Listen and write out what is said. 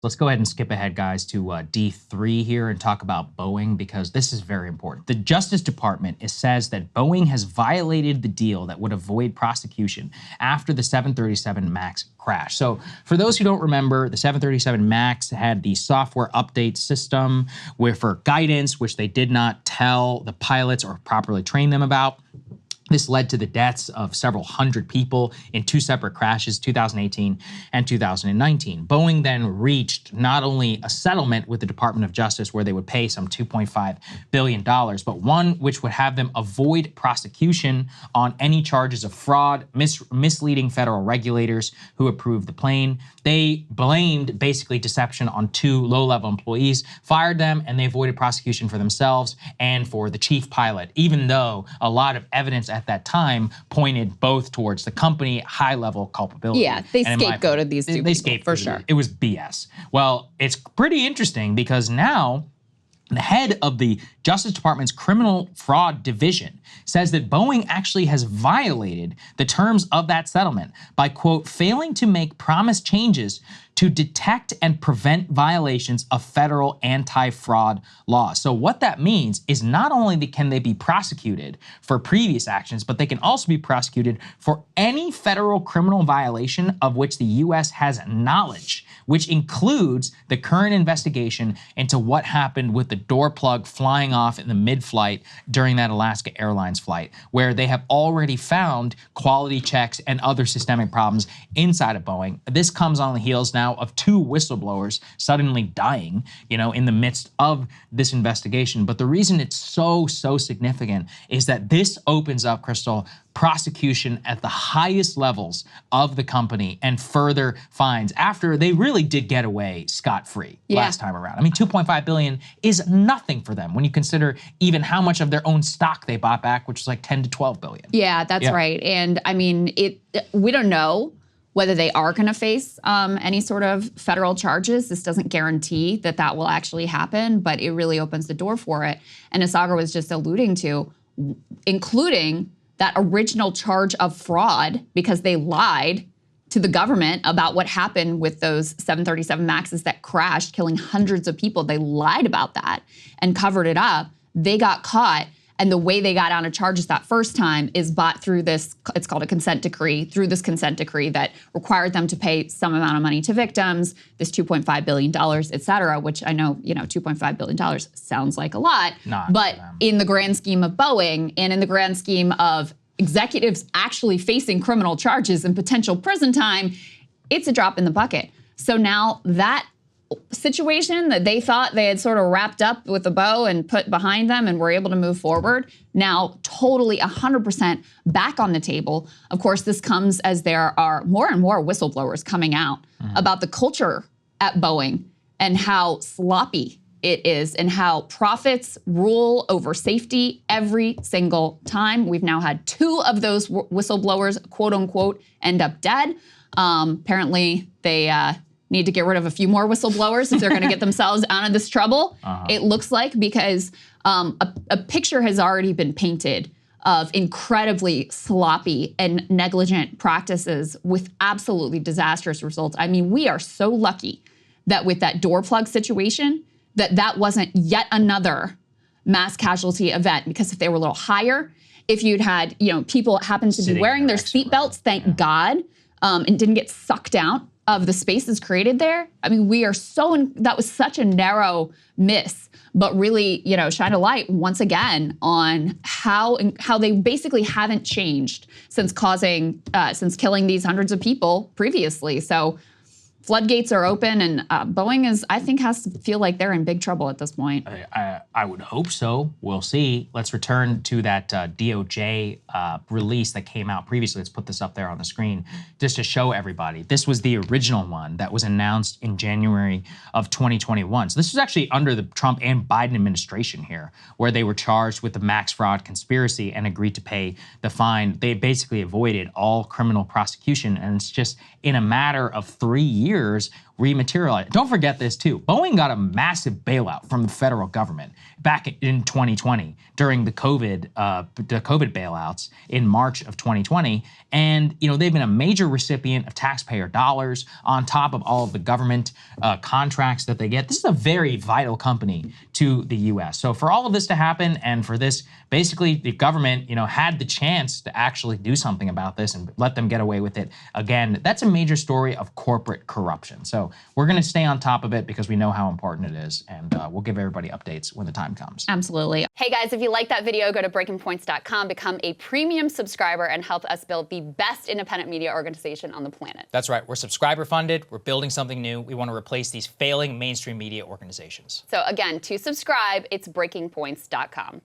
Let's go ahead and skip ahead, guys, to D3 here and talk about Boeing, because this is very important. The Justice Department says that Boeing has violated the deal that would avoid prosecution after the 737 MAX crash. So for those who don't remember, the 737 MAX had the software update system for guidance, which they did not tell the pilots or properly train them about. This led to the deaths of several hundred people in two separate crashes, 2018 and 2019. Boeing then reached not only a settlement with the Department of Justice where they would pay some $2.5 billion, but one which would have them avoid prosecution on any charges of fraud, misleading federal regulators who approved the plane. They blamed basically deception on two low-level employees, fired them, and they avoided prosecution for themselves and for the chief pilot, even though a lot of evidence at that time pointed both towards the company, high-level culpability. Yeah, they scapegoated these two people, for sure. It was BS. Well, it's pretty interesting because now the head of the Justice Department's Criminal Fraud Division says that Boeing actually has violated the terms of that settlement by, quote, failing to make promised changes to detect and prevent violations of federal anti-fraud laws. So what that means is not only can they be prosecuted for previous actions, but they can also be prosecuted for any federal criminal violation of which the U.S. has knowledge, which includes the current investigation into what happened with the door plug flying off in the mid-flight during that Alaska Airlines flight, where they have already found quality checks and other systemic problems inside of Boeing. This comes on the heels now of two whistleblowers suddenly dying, in the midst of this investigation. But the reason it's so significant is that this opens up, Krystal, prosecution at the highest levels of the company and further fines after they really did get away scot-free last time around. I mean, $2.5 billion is nothing for them when you consider even how much of their own stock they bought back, which was like 10 to 12 billion. Yeah, that's right. And I mean, we don't know whether they are going to face any sort of federal charges. This doesn't guarantee that that will actually happen, but it really opens the door for it. And as Saagar was just alluding to, including that original charge of fraud because they lied to the government about what happened with those 737 MAXs that crashed, killing hundreds of people. They lied about that and covered it up. They got caught. And the way they got out of charges that first time is bought through this, it's called a consent decree, through this consent decree that required them to pay some amount of money to victims, this $2.5 billion, et cetera, which I know, $2.5 billion sounds like a lot. But in the grand scheme of Boeing and in the grand scheme of executives actually facing criminal charges and potential prison time, it's a drop in the bucket. So now that situation that they thought they had sort of wrapped up with a bow and put behind them and were able to move forward, now totally 100% back on the table. Of course, this comes as there are more and more whistleblowers coming out about the culture at Boeing and how sloppy it is and how profits rule over safety every single time. We've now had two of those whistleblowers, quote unquote, end up dead. Apparently they need to get rid of a few more whistleblowers if they're going to get themselves out of this trouble. It looks like, because a picture has already been painted of incredibly sloppy and negligent practices with absolutely disastrous results. I mean, we are so lucky that with that door plug situation, that wasn't yet another mass casualty event, because if they were a little higher, if you'd had, people happen to be wearing their seatbelts, thank God, and didn't get sucked out of the spaces created there. I mean, that was such a narrow miss, but really, shine a light once again on how they basically haven't changed since since killing these hundreds of people previously. So floodgates are open, and Boeing has to feel like they're in big trouble at this point. I would hope so. We'll see. Let's return to that DOJ release that came out previously. Let's put this up there on the screen just to show everybody. This was the original one that was announced in January of 2021. So this was actually under the Trump and Biden administration here, where they were charged with the MAX fraud conspiracy and agreed to pay the fine. They basically avoided all criminal prosecution, and it's just in a matter of 3 years, rematerialize. Don't forget this too. Boeing got a massive bailout from the federal government back in 2020 during the COVID bailouts in March of 2020, and they've been a major recipient of taxpayer dollars on top of all of the government contracts that they get. This is a very vital company to the U.S. So for all of this to happen, and for this, basically the government, had the chance to actually do something about this and let them get away with it again. That's a major story of corporate corruption. So we're going to stay on top of it because we know how important it is, and we'll give everybody updates when the time comes. Absolutely. Hey guys, if you like that video, go to breakingpoints.com, become a premium subscriber, and help us build the best independent media organization on the planet. That's right. We're subscriber funded. We're building something new. We want to replace these failing mainstream media organizations. So again, to subscribe, it's breakingpoints.com.